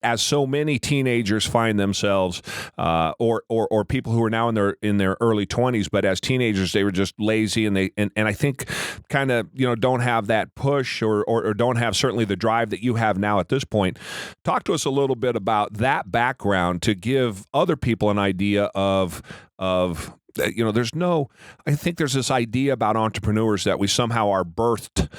as so many teenagers find themselves, or people who are now in their early 20s, but as teenagers they were just lazy, and I think kind of don't have that push, or don't have certainly the drive that you have now at this point. Talk to us a little bit about that background to give other people an idea of I think there's this idea about entrepreneurs that we somehow are birthed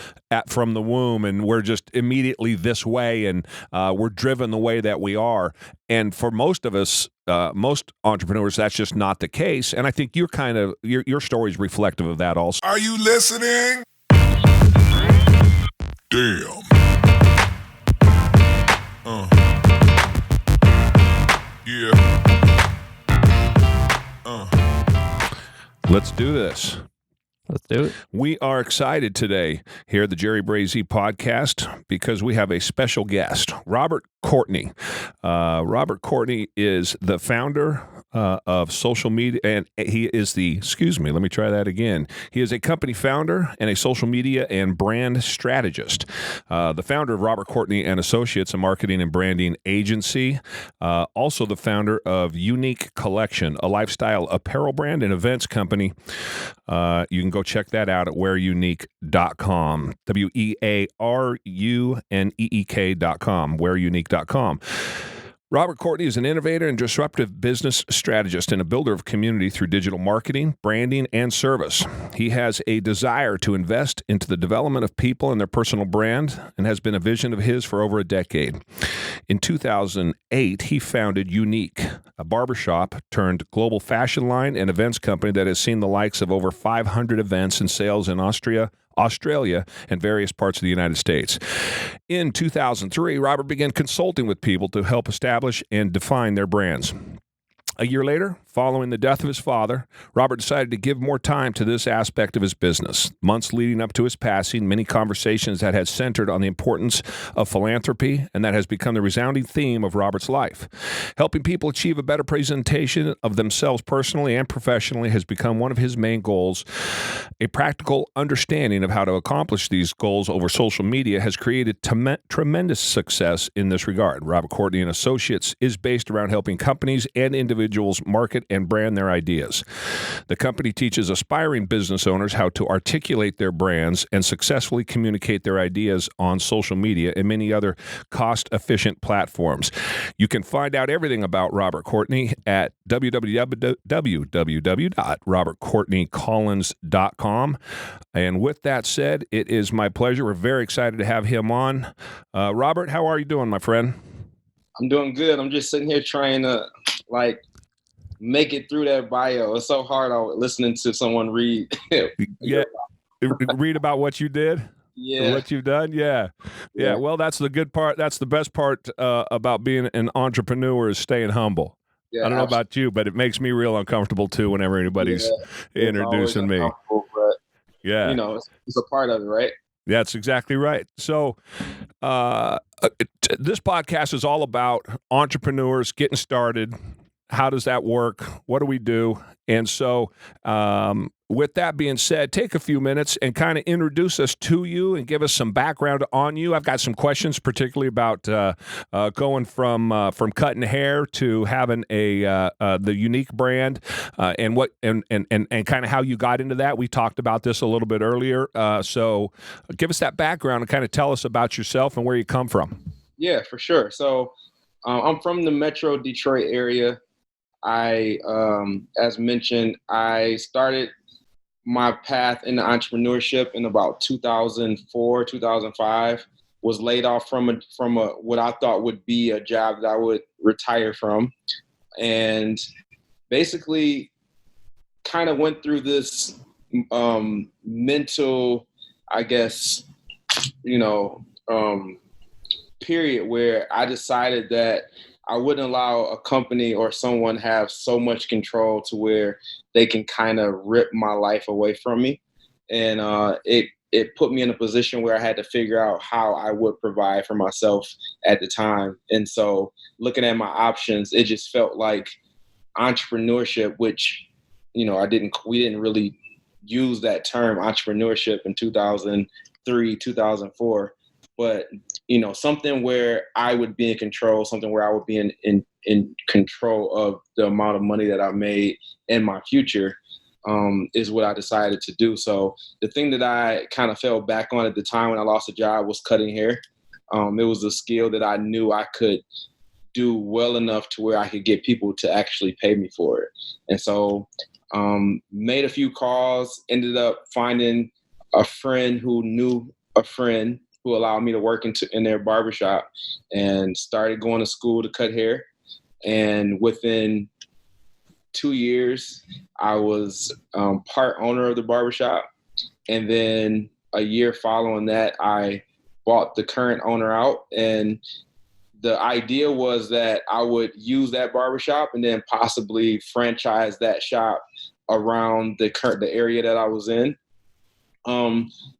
from the womb, and we're just immediately this way, and we're driven the way that we are. And for most of us, most entrepreneurs, that's just not the case. And I think your story is reflective of that also. Are you listening? Damn. Yeah. Let's do this. Let's do it. We are excited today here at the Jerry Brazie podcast because we have a special guest, Robert Courtney. Robert Courtney is the founder of social media, and he is he is a company founder and a social media and brand strategist. The founder of Robert Courtney and Associates, a marketing and branding agency. Also the founder of Uneek Collection, a lifestyle apparel brand and events company. You can go check that out at whereuneek.com. WearUneek.com. Whereuneek.com. Robert Courtney is an innovator and disruptive business strategist and a builder of community through digital marketing, branding, and service. He has a desire to invest into the development of people and their personal brand, and has been a vision of his for over a decade. In 2008, he founded Uneek, a barbershop turned global fashion line and events company that has seen the likes of over 500 events and sales in Australia, and various parts of the United States. In 2003, Robert began consulting with people to help establish and define their brands. A year later, following the death of his father, Robert decided to give more time to this aspect of his business. Months leading up to his passing, many conversations that had centered on the importance of philanthropy, and that has become the resounding theme of Robert's life. Helping people achieve a better presentation of themselves personally and professionally has become one of his main goals. A practical understanding of how to accomplish these goals over social media has created tremendous success in this regard. Robert Courtney and Associates is based around helping companies and individuals market and brand their ideas. The company teaches aspiring business owners how to articulate their brands and successfully communicate their ideas on social media and many other cost-efficient platforms. You can find out everything about Robert Courtney at www.robertcourtneycollins.com. And with that said, it is my pleasure. We're very excited to have him on. Robert, how are you doing, my friend? I'm doing good. I'm just sitting here trying to make it through that bio. It's so hard listening to someone read. Yeah, read about what you did. Yeah, what you've done. Yeah. Well, that's the good part. That's the best part about being an entrepreneur, is staying humble. Yeah, I don't know about you, but it makes me real uncomfortable too whenever anybody's introducing me. But, yeah, it's a part of it, right? That's exactly right. So this podcast is all about entrepreneurs getting started. How does that work? What do we do? And so with that being said, take a few minutes and kind of introduce us to you and give us some background on you. I've got some questions, particularly about going from cutting hair to having the Uneek brand, and what and kind of how you got into that. We talked about this a little bit earlier. So give us that background and kind of tell us about yourself and where you come from. Yeah, for sure. So I'm from the Metro Detroit area. As mentioned, I started my path into entrepreneurship in about 2004, 2005. Was laid off from what I thought would be a job that I would retire from, and basically kind of went through this mental, I guess, period where I decided that I wouldn't allow a company or someone have so much control to where they can kind of rip my life away from me. And it put me in a position where I had to figure out how I would provide for myself at the time. And so looking at my options, it just felt like entrepreneurship, which, we didn't really use that term entrepreneurship in 2003, 2004. but something where I would be in control, something where I would be in control of the amount of money that I made in my future, is what I decided to do. So the thing that I kind of fell back on at the time when I lost a job was cutting hair. It was a skill that I knew I could do well enough to where I could get people to actually pay me for it. And so made a few calls, ended up finding a friend who knew a friend who allowed me to work in their barbershop, and started going to school to cut hair. And within 2 years, I was part owner of the barbershop. And then a year following that, I bought the current owner out. And the idea was that I would use that barbershop and then possibly franchise that shop around the area that I was in.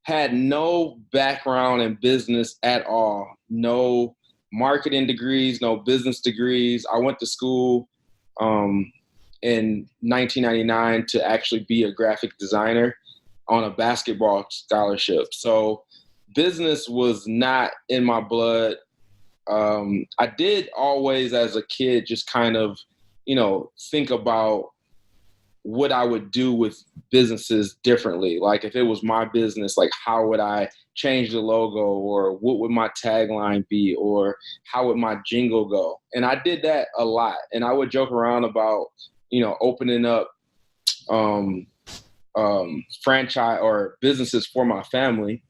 Had no background in business at all, no marketing degrees, no business degrees. I went to school in 1999 to actually be a graphic designer on a basketball scholarship. So business was not in my blood. I did always, as a kid, just kind of, think about what I would do with businesses differently. Like if it was my business, like how would I change the logo, or what would my tagline be, or how would my jingle go? And I did that a lot. And I would joke around about, opening up franchise or businesses for my family.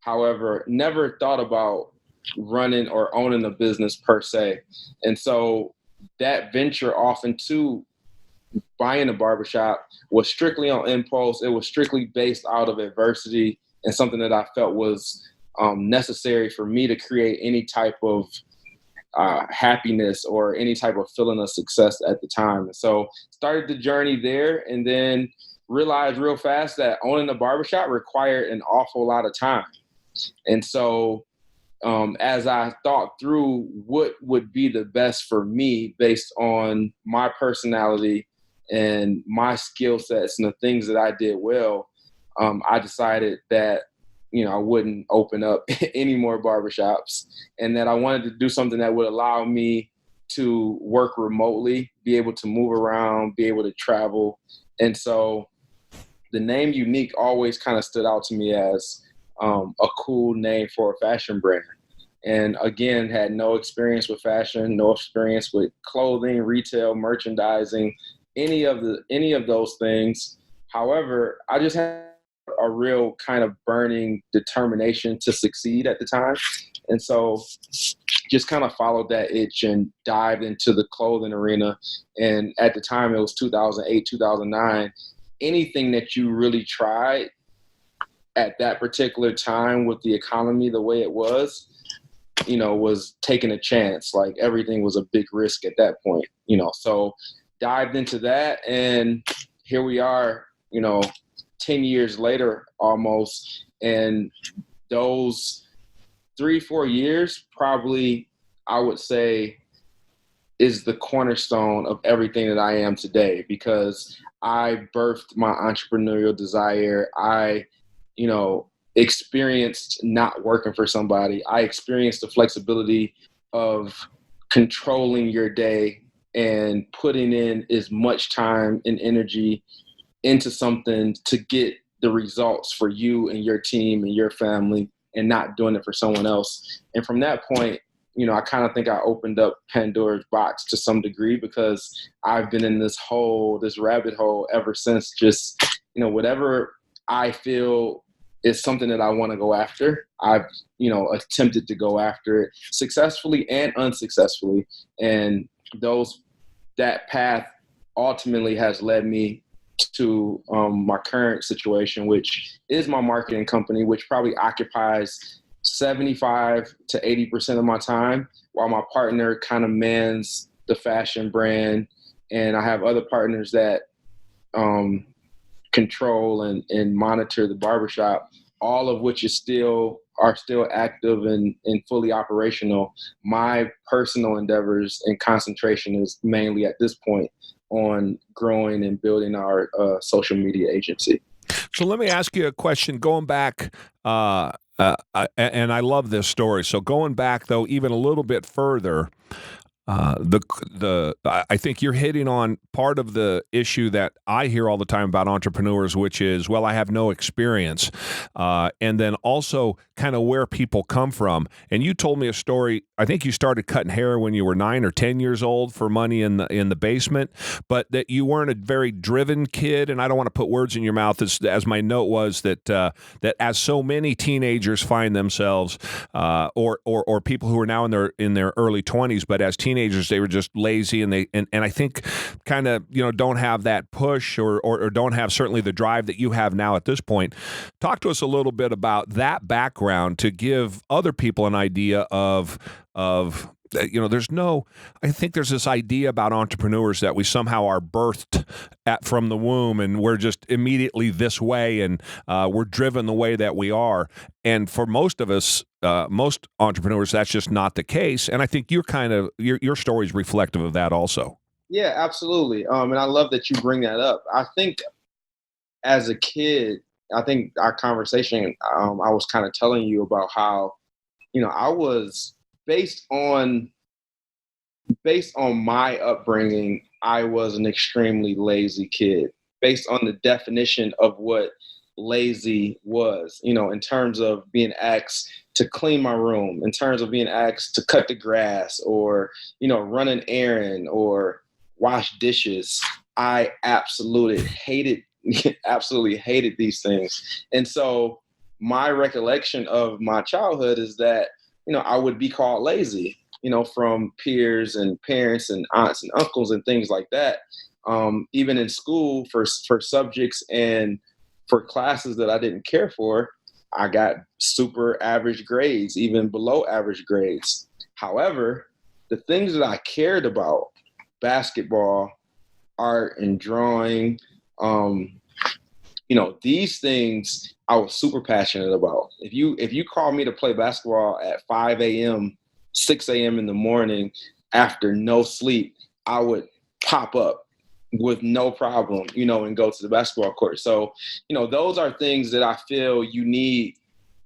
However, never thought about running or owning a business per se. And so that venture off into buying a barbershop was strictly on impulse. It was strictly based out of adversity and something that I felt was necessary for me to create any type of happiness or any type of feeling of success at the time. And so started the journey there, and then realized real fast that owning a barbershop required an awful lot of time. And so as I thought through what would be the best for me based on my personality and my skill sets and the things that I did well, I decided that, I wouldn't open up any more barbershops, and that I wanted to do something that would allow me to work remotely, be able to move around, be able to travel. And so the name Uneek always kind of stood out to me as a cool name for a fashion brand. And again, had no experience with fashion, no experience with clothing, retail, merchandising, any of those things. However, I just had a real kind of burning determination to succeed at the time. And so just kind of followed that itch and dived into the clothing arena. And at the time, it was 2008, 2009. Anything that you really tried at that particular time with the economy the way it was, was taking a chance. Like everything was a big risk at that point, so dived into that. And here we are, 10 years later almost. And those 3-4 years probably, I would say, is the cornerstone of everything that I am today, because I birthed my entrepreneurial desire. I, experienced not working for somebody. I experienced the flexibility of controlling your day and putting in as much time and energy into something to get the results for you and your team and your family, and not doing it for someone else. And from that point, I kind of think I opened up Pandora's box to some degree, because I've been in this rabbit hole ever since. Just, whatever I feel is something that I want to go after, I've, attempted to go after it successfully and unsuccessfully. And that path ultimately has led me to my current situation, which is my marketing company, which probably occupies 75 to 80% of my time, while my partner kind of mans the fashion brand. And I have other partners that control and monitor the barbershop, all of which are still active and fully operational. My personal endeavors and concentration is mainly at this point on growing and building our social media agency. So let me ask you a question. Going back And I love this story. So going back though, even a little bit further, I think you're hitting on part of the issue that I hear all the time about entrepreneurs, which is, well, I have no experience, and then also kind of where people come from. And you told me a story. I think you started cutting hair when you were 9 or 10 years old for money in the basement, but that you weren't a very driven kid. And I don't want to put words in your mouth, as my note was that that as so many teenagers find themselves, or people who are now in their early 20s, but as teenagers they were just lazy, and I think kind of don't have that push or don't have certainly the drive that you have now at this point. Talk to us a little bit about that background to give other people an idea of I think there's this idea about entrepreneurs that we somehow are birthed from the womb and we're just immediately this way, and we're driven the way that we are. And for most of us, most entrepreneurs, that's just not the case. And I think your story is reflective of that also. Yeah, absolutely. And I love that you bring that up. I think as a kid, I think our conversation, I was kind of telling you about how, I was based on my upbringing, I was an extremely lazy kid based on the definition of what lazy was, in terms of being asked to clean my room, in terms of being asked to cut the grass or, run an errand or wash dishes. I absolutely hated these things. And so my recollection of my childhood is that, I would be called lazy, from peers and parents and aunts and uncles and things like that. Even in school for subjects and for classes that I didn't care for, I got super average grades, even below average grades. However, the things that I cared about, basketball, art and drawing, these things I was super passionate about. If you call me to play basketball at 5 a.m., 6 a.m. in the morning after no sleep, I would pop up with no problem, and go to the basketball court. So, those are things that I feel you need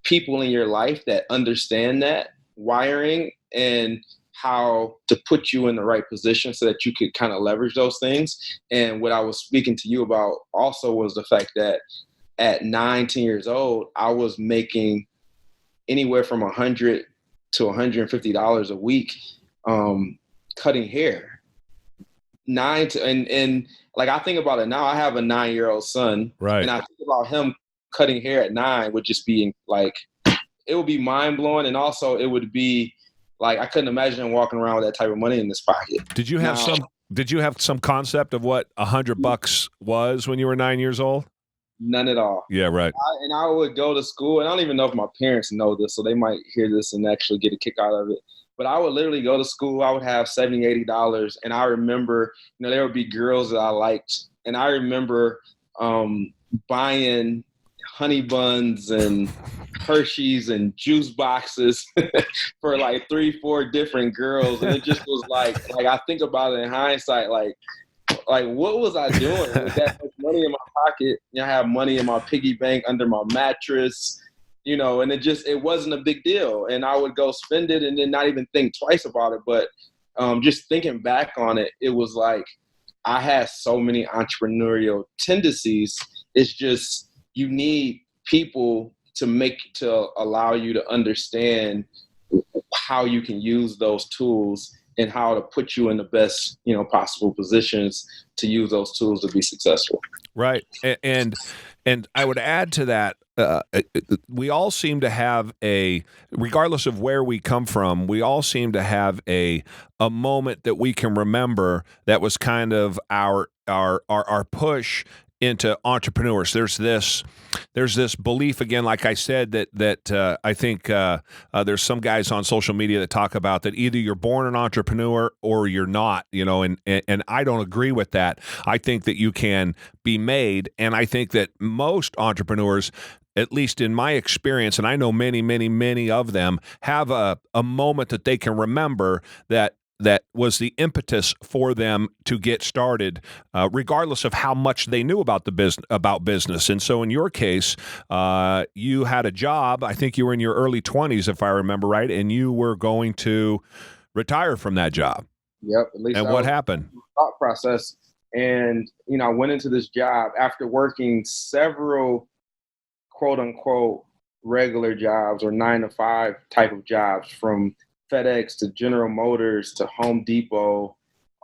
people in your life that understand that wiring and how to put you in the right position so that you could kind of leverage those things. And what I was speaking to you about also was the fact that at 9, 10 years old, I was making anywhere from $100 to $150 a week cutting hair. And like I think about it now, I have a 9-year-old son, right? And I think about him cutting hair at 9 would just be like, it would be mind blowing, and also it would be like I couldn't imagine him walking around with that type of money in his pocket. Did you have some concept of what $100 was when you were 9 years old? None at all. Yeah, right. I would go to school, and I don't even know if my parents know this, so they might hear this and actually get a kick out of it. But I would literally go to school. I would have $70, $80. And I remember, there would be girls that I liked. And I remember buying honey buns and Hershey's and juice boxes for like 3-4 different girls. And it just was like I think about it in hindsight, like what was I doing with that much money in my pocket? I have money in my piggy bank under my mattress, and it wasn't a big deal. And I would go spend it and then not even think twice about it. But just thinking back on it, it was like I had so many entrepreneurial tendencies. It's just you need people to allow you to understand how you can use those tools and how to put you in the best, possible positions to use those tools to be successful. Right. And I would add to that, we all seem to have regardless of where we come from, we all seem to have a moment that we can remember that was kind of our push into entrepreneurs. There's this belief, again, like I said, that I think there's some guys on social media that talk about that either you're born an entrepreneur or you're not, and I don't agree with that. I think that you can be made, and I think that most entrepreneurs, at least in my experience, and I know many, many, many of them, have a moment that they can remember that that was the impetus for them to get started, regardless of how much they knew about business. And so, in your case, you had a job. I think you were in your early 20s, if I remember right, and you were going to retire from that job. Yep. At least and what happened? Thought process. And I went into this job after working several quote unquote regular jobs or 9-to-5 type of jobs, from FedEx to General Motors to Home Depot.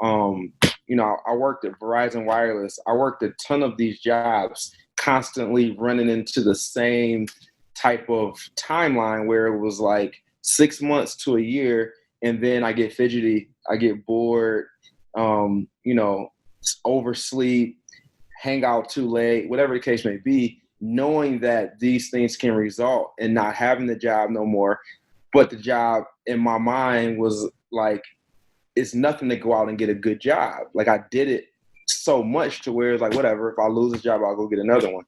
I worked at Verizon Wireless. I worked a ton of these jobs, constantly running into the same type of timeline where it was like 6 months to a year, and then I get fidgety, I get bored, oversleep, hang out too late, whatever the case may be, knowing that these things can result in not having the job no more. But the job in my mind was like, it's nothing to go out and get a good job. Like, I did it so much to where it's like, whatever, if I lose this job, I'll go get another one.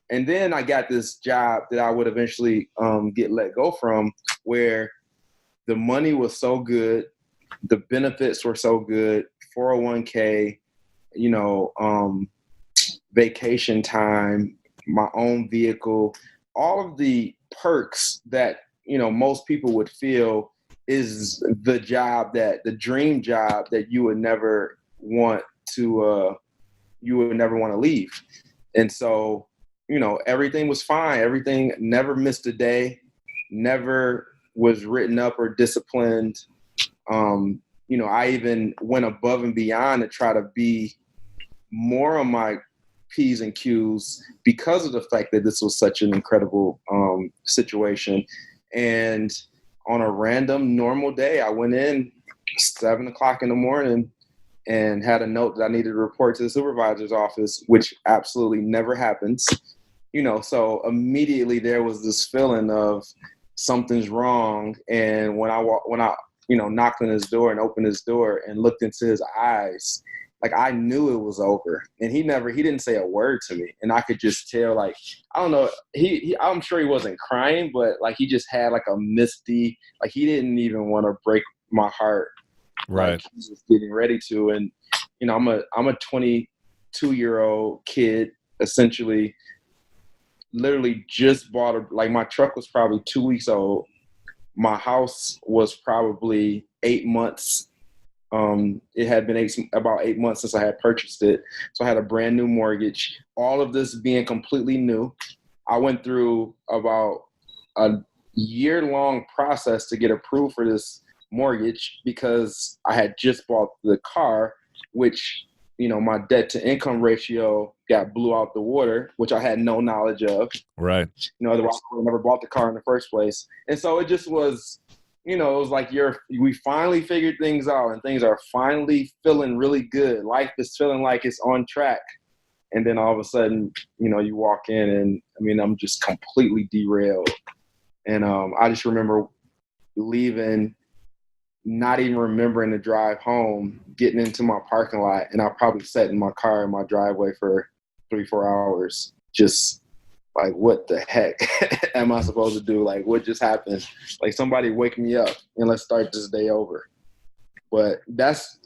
And then I got this job that I would eventually get let go from, where the money was so good, the benefits were so good, 401k, vacation time, my own vehicle, all of the perks that, most people would feel is the dream job that you would never want to leave. And so, everything was fine. Everything, never missed a day, never was written up or disciplined. I even went above and beyond to try to be more on my P's and Q's because of the fact that this was such an incredible situation. And on a random normal day, I went in 7:00 in the morning and had a note that I needed to report to the supervisor's office, which absolutely never happens. So immediately there was this feeling of something's wrong. And when I knocked on his door and opened his door and looked into his eyes, like, I knew it was over. And he didn't say a word to me. And I could just tell, like, I don't know, I'm sure he wasn't crying, but like, he just had like a misty, like, he didn't even want to break my heart. Right. Like, he was getting ready to. And, I'm a 22-year-old kid, essentially, literally just bought my truck was probably 2 weeks old. My house was probably 8 months. It had been about 8 months since I had purchased it. So I had a brand new mortgage, all of this being completely new. I went through about a year-long process to get approved for this mortgage because I had just bought the car, which, my debt to income ratio blew out the water, which I had no knowledge of. Right. Otherwise I would have never bought the car in the first place. And so it just was, it was like we finally figured things out and things are finally feeling really good. Life is feeling like it's on track. And then all of a sudden, you walk in and I'm just completely derailed. And I just remember leaving, not even remembering the drive home, getting into my parking lot, and I probably sat in my car in my driveway for 3-4 hours, just like, what the heck am I supposed to do? Like, what just happened? Like, somebody wake me up and let's start this day over. But that's,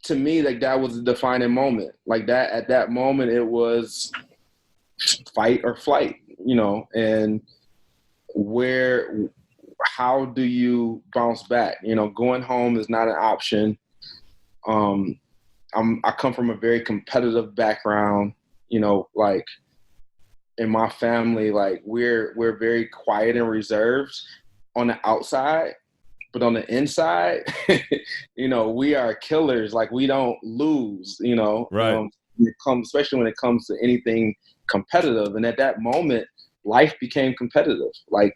to me, like, that was a defining moment. Like, that, at that moment, it was fight or flight, and how do you bounce back? Going home is not an option. I come from a very competitive background, like, in my family, like, we're very quiet and reserved on the outside, but on the inside, we are killers. Like, we don't lose, Right. Especially when it comes to anything competitive. And at that moment, life became competitive. Like,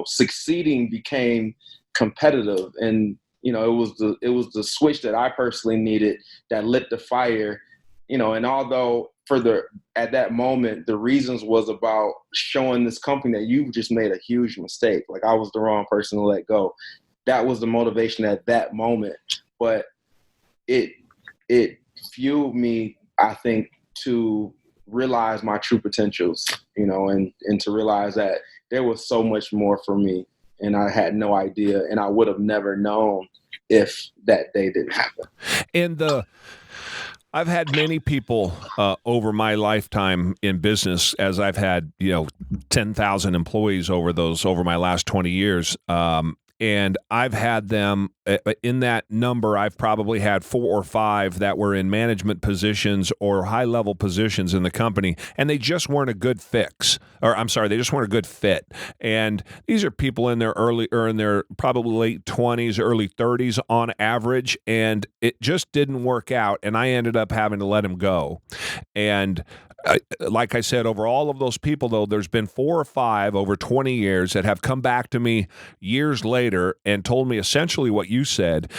succeeding became competitive. And, it was the switch that I personally needed that lit the fire, and although at that moment, the reasons was about showing this company that you just made a huge mistake. Like, I was the wrong person to let go. That was the motivation at that moment. But it fueled me, I think, to realize my true potentials, and to realize that there was so much more for me and I had no idea, and I would have never known if that day didn't happen. And I've had many people over my lifetime in business, as I've had 10,000 employees over my last 20 years. And I've had them in that number. I've probably had 4 or 5 that were in management positions or high level positions in the company, and they just weren't a good fix. Or I'm sorry, they just weren't a good fit. And these are people in their probably late 20s, early 30s on average, and it just didn't work out. And I ended up having to let them go. And like I said, over all of those people, though, there's been 4 or 5 over 20 years that have come back to me years later and told me essentially what you said,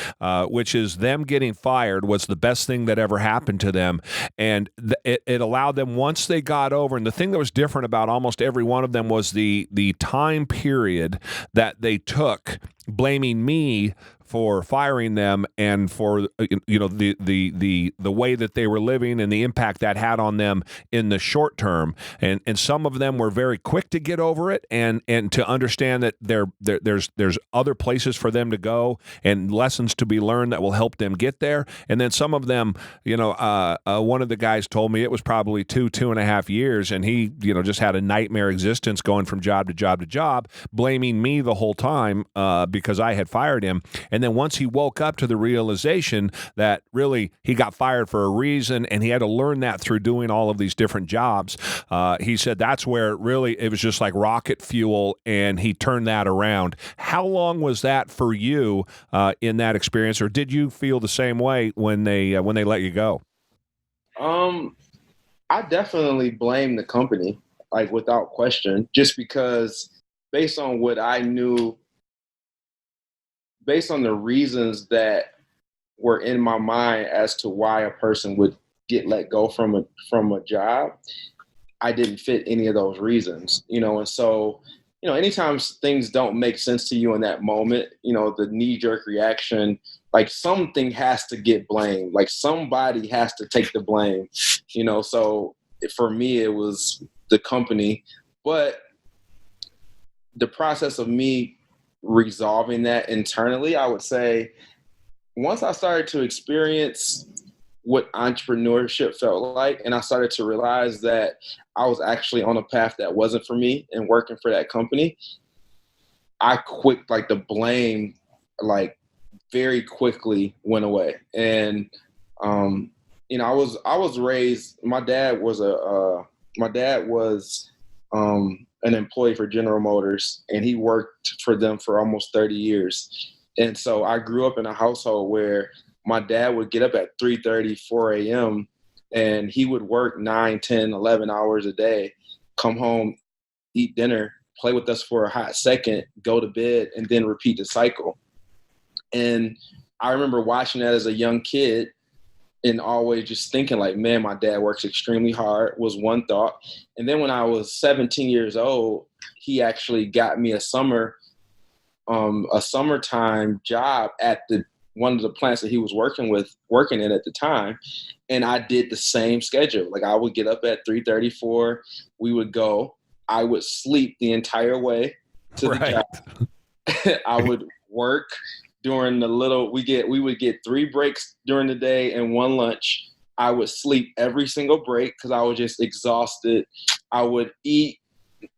which is them getting fired was the best thing that ever happened to them. And it allowed them, once they got over, and the thing that was different about almost every one of them was the time period that they took blaming me for firing them and for the way that they were living and the impact that had on them in the short term. And some of them were very quick to get over it and to understand that there's other places for them to go and lessons to be learned that will help them get there. And then some of them, one of the guys told me it was probably 2.5 years, and he just had a nightmare existence going from job to job to job, blaming me the whole time because I had fired him. And then once he woke up to the realization that really he got fired for a reason and he had to learn that through doing all of these different jobs, he said that's where really it was just like rocket fuel, and he turned that around. How long was that for you in that experience, or did you feel the same way when they let you go? I definitely blame the company, like without question, just because based on what I knew, based on the reasons that were in my mind as to why a person would get let go from a job, I didn't fit any of those reasons, and so, anytime things don't make sense to you in that moment, the knee-jerk reaction, like something has to get blamed, like somebody has to take the blame, so for me, it was the company. But the process of me resolving that internally, I would say once I started to experience what entrepreneurship felt like, and I started to realize that I was actually on a path that wasn't for me and working for that company, I quit, like the blame, like very quickly went away. And, I was raised, my dad was an employee for General Motors, and he worked for them for almost 30 years. And so I grew up in a household where my dad would get up at 3:30, 4 a.m., and he would work 9, 10, 11 hours a day, come home, eat dinner, play with us for a hot second, go to bed, and then repeat the cycle. And I remember watching that as a young kid and always just thinking like, man, my dad works extremely hard, was one thought. And then when I was 17 years old, he actually got me a summertime job at one of the plants that he was working in at the time. And I did the same schedule. Like I would get up at 3:34, we would go, I would sleep the entire way to the job. I would work during we would get 3 breaks during the day and 1 lunch. I would sleep every single break because I was just exhausted. I would eat,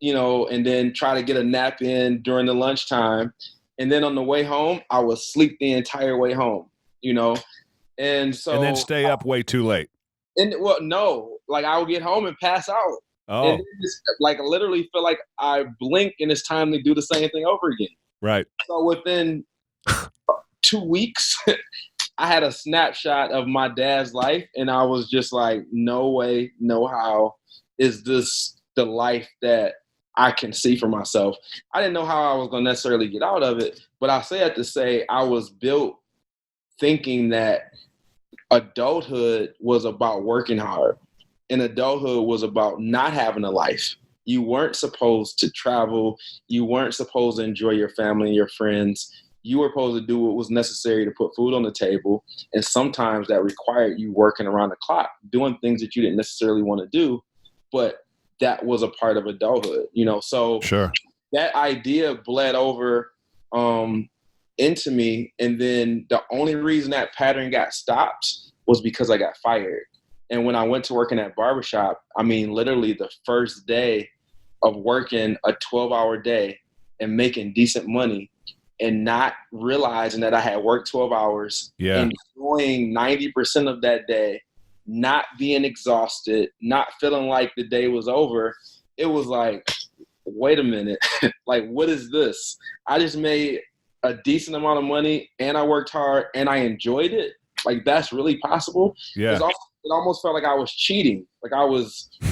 and then try to get a nap in during the lunchtime. And then on the way home, I would sleep the entire way home, And so. And then stay up way too late. And well, no, like I would get home and pass out. Oh. And just, like literally feel like I blink and it's time to do the same thing over again. Right. So within 2 weeks, I had a snapshot of my dad's life, and I was just like, no way, no how is this the life that I can see for myself. I didn't know how I was going to necessarily get out of it, but I say that to say I was built thinking that adulthood was about working hard, and adulthood was about not having a life. You weren't supposed to travel. You weren't supposed to enjoy your family and your friends. You were supposed to do what was necessary to put food on the table. And sometimes that required you working around the clock, doing things that you didn't necessarily want to do, but that was a part of adulthood, So sure. That idea bled over into me. And then the only reason that pattern got stopped was because I got fired. And when I went to work in that barbershop, I mean, literally the first day of working a 12-hour day and making decent money and not realizing that I had worked 12 hours, enjoying 90% of that day, not being exhausted, not feeling like the day was over, it was like, wait a minute, like, what is this? I just made a decent amount of money and I worked hard and I enjoyed it. Like, that's really possible. Yeah. It almost felt like I was cheating. Like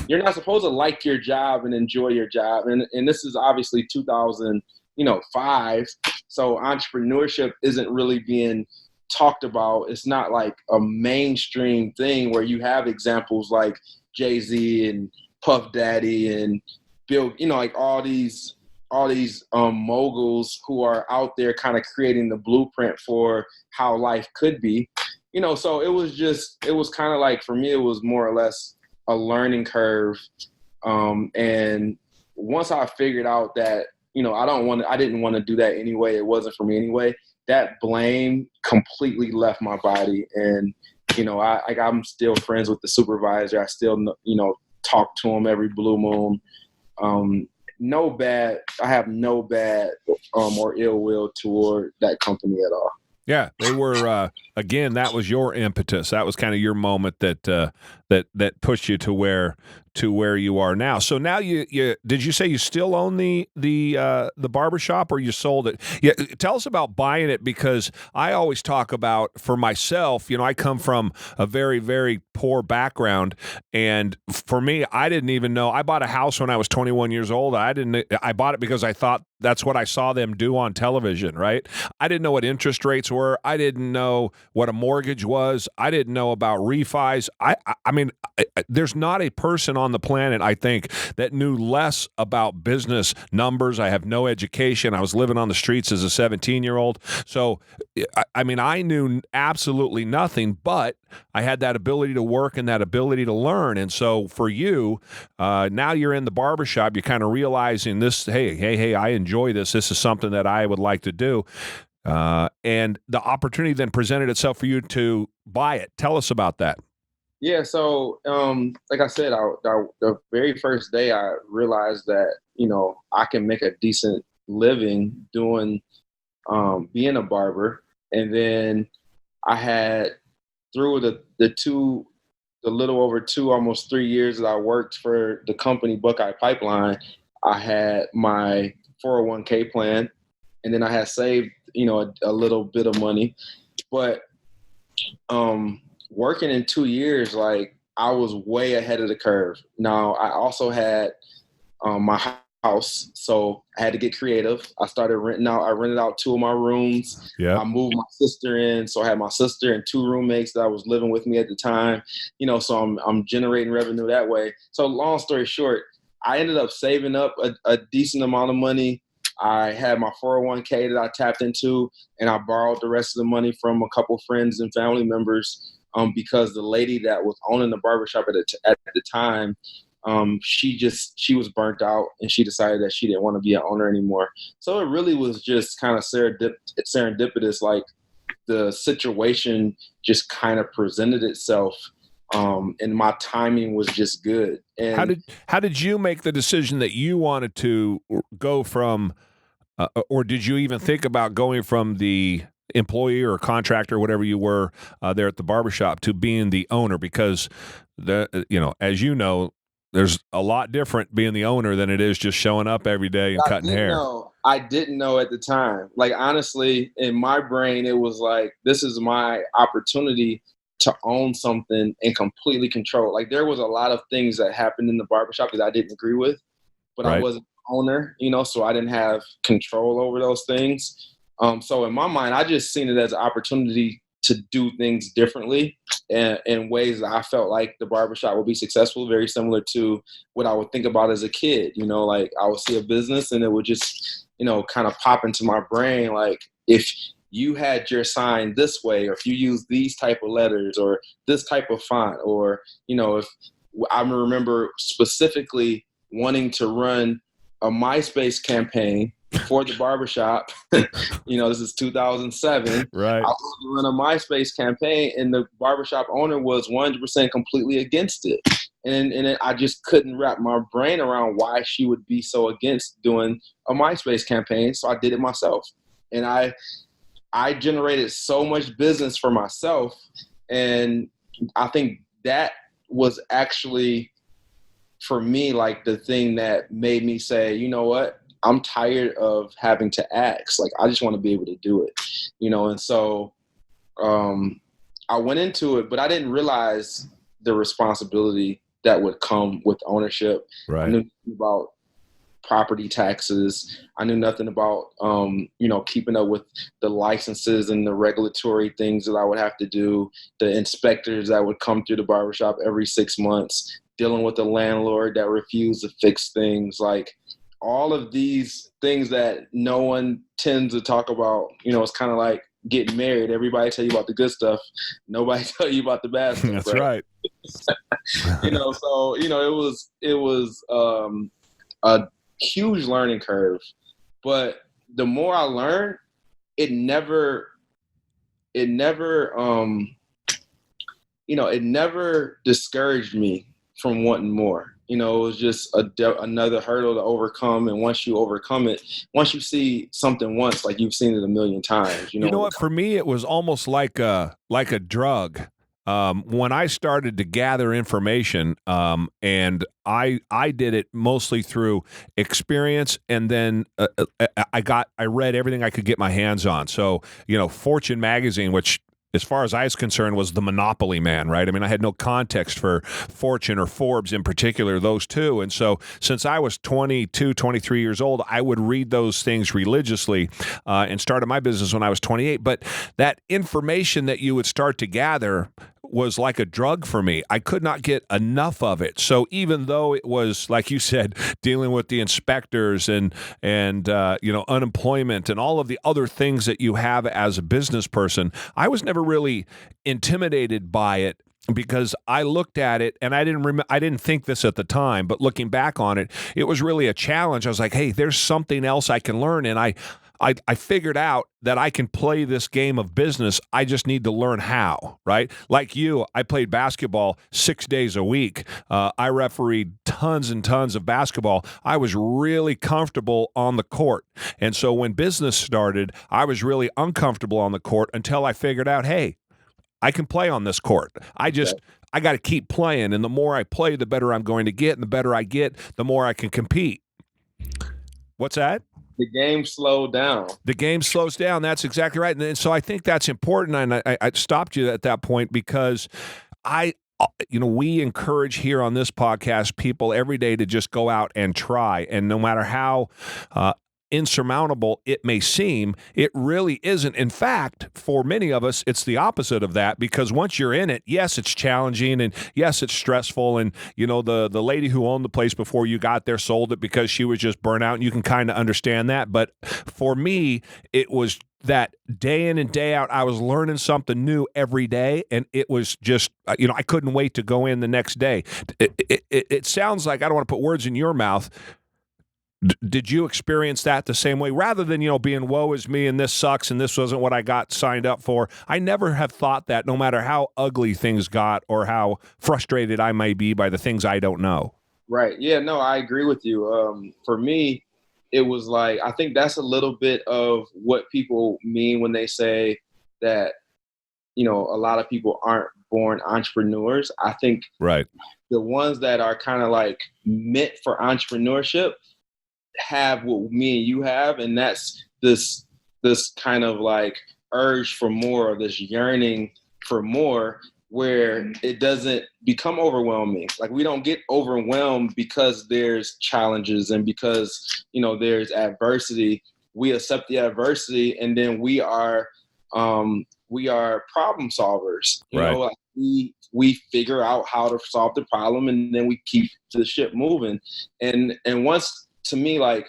you're not supposed to like your job and enjoy your job. And this is obviously 2005. So entrepreneurship isn't really being talked about. It's not like a mainstream thing where you have examples like Jay-Z and Puff Daddy and Bill, like all these moguls who are out there kind of creating the blueprint for how life could be. So it was kind of like, for me, it was more or less a learning curve. And once I figured out that, I didn't want to do that anyway. It wasn't for me anyway. That blame completely left my body. And, I'm still friends with the supervisor. I still, talk to him every blue moon. I have no bad or ill will toward that company at all. Yeah, they were. Again, that was your impetus. That was kind of your moment that pushed you to where you are now. So now you did you say you still own the barbershop, or you sold it? Yeah, tell us about buying it, because I always talk about, for myself, I come from a very, very poor background, and for me, I didn't even know. I bought a house when I was 21 years old. I bought it because I thought that's what I saw them do on television, right? I didn't know what interest rates were. I didn't know what a mortgage was. I didn't know about refis. I mean, there's not a person on the planet, I think, that knew less about business numbers. I have no education. I was living on the streets as a 17-year-old. So, I mean, I knew absolutely nothing, but I had that ability to work and that ability to learn. And so for you, now you're in the barbershop, you're kind of realizing this, hey, I enjoy this. This is something that I would like to do. And the opportunity then presented itself for you to buy it. Tell us about that. Yeah. So, like I said, the very first day I realized that, I can make a decent living doing, being a barber. And then I had, through the little over 2, almost 3 years that I worked for the company Buckeye Pipeline, I had my 401k plan, and then I had saved, a little bit of money. But working in 2 years, like, I was way ahead of the curve. Now, I also had my house, so I had to get creative. I started renting out. I rented out 2 of my rooms. Yeah. I moved my sister in, so I had my sister and 2 roommates that was living with me at the time. So I'm generating revenue that way. So long story short, I ended up saving up a decent amount of money. I had my 401k that I tapped into, and I borrowed the rest of the money from a couple friends and family members, because the lady that was owning the barbershop at the time, she was burnt out, and she decided that she didn't want to be an owner anymore. So it really was just kind of serendipitous. Like, the situation just kind of presented itself. And my timing was just good. And how did you make the decision that you wanted to go from, or did you even think about going from the employee or contractor, whatever you were there at the barbershop, to being the owner? Because as you know, there's a lot different being the owner than it is just showing up every day and cutting hair. I didn't know at the time. Like, honestly, in my brain, it was like, this is my opportunity to own something and completely control. Like, there was a lot of things that happened in the barbershop that I didn't agree with, but right. I wasn't an owner, so I didn't have control over those things. So in my mind, I just seen it as an opportunity to do things differently in ways that I felt like the barbershop would be successful, very similar to what I would think about as a kid. Like, I would see a business and it would just, kind of pop into my brain. Like, if you had your sign this way, or if you use these type of letters or this type of font, or, if I remember specifically wanting to run a MySpace campaign for the barbershop. This is 2007. Right. I was doing a MySpace campaign, and the barbershop owner was 100% completely against it. And I just couldn't wrap my brain around why she would be so against doing a MySpace campaign. So I did it myself. And I generated so much business for myself. And I think that was actually, for me, like the thing that made me say, you know what? I'm tired of having to ask. Like, I just want to be able to do it, And so I went into it, but I didn't realize the responsibility that would come with ownership. Right. I knew about property taxes. I knew nothing about, keeping up with the licenses and the regulatory things that I would have to do, the inspectors that would come through the barbershop every 6 months, dealing with the landlord that refused to fix things, like all of these things that no one tends to talk about. It's kind of like getting married. Everybody tell you about the good stuff. Nobody tell you about the bad stuff. That's right. So, it was a huge learning curve, but the more I learned, it never discouraged me from wanting more. It was just another hurdle to overcome. And once you overcome it, once you see something once, like you've seen it a million times, You know what? For me, it was almost like a drug. When I started to gather information, and I did it mostly through experience, and then I read everything I could get my hands on. So, Fortune magazine, which, as far as I was concerned, was the monopoly man, right? I mean, I had no context for Fortune or Forbes in particular, those two. And so since I was 22, 23 years old, I would read those things religiously, and started my business when I was 28. But that information that you would start to gather was like a drug for me. I could not get enough of it. So even though it was, like you said, dealing with the inspectors and unemployment and all of the other things that you have as a business person, I was never really intimidated by it, because I looked at it and I didn't think this at the time, but looking back on it, it was really a challenge. I was like, hey, there's something else I can learn. And I figured out that I can play this game of business. I just need to learn how, right? Like you, I played basketball 6 days a week. I refereed tons and tons of basketball. I was really comfortable on the court. And so when business started, I was really uncomfortable on the court until I figured out, hey, I can play on this court. I got to keep playing. And the more I play, the better I'm going to get. And the better I get, the more I can compete. What's that? The game slowed down. The game slows down. That's exactly right. And so I think that's important. And I stopped you at that point because we encourage here on this podcast people every day to just go out and try. And no matter how insurmountable it may seem, it really isn't. In fact, for many of us, it's the opposite of that, because once you're in it, yes, it's challenging, and yes, it's stressful. And, the lady who owned the place before you got there sold it because she was just burnt out, and you can kind of understand that. But for me, it was that day in and day out, I was learning something new every day, and it was just, I couldn't wait to go in the next day. It sounds like, I don't want to put words in your mouth, did you experience that the same way? Rather than, being woe is me and this sucks and this wasn't what I got signed up for, I never have thought that, no matter how ugly things got or how frustrated I may be by the things I don't know. Right. Yeah, no, I agree with you. For me, it was like, I think that's a little bit of what people mean when they say that, a lot of people aren't born entrepreneurs. I think right. The ones that are kind of like meant for entrepreneurship have what me and you have, and that's this kind of like urge for more, this yearning for more, where it doesn't become overwhelming. Like, we don't get overwhelmed because there's challenges and because there's adversity. We accept the adversity, and then we are problem solvers. Right. Like we figure out how to solve the problem, and then we keep the ship moving. And once, to me, like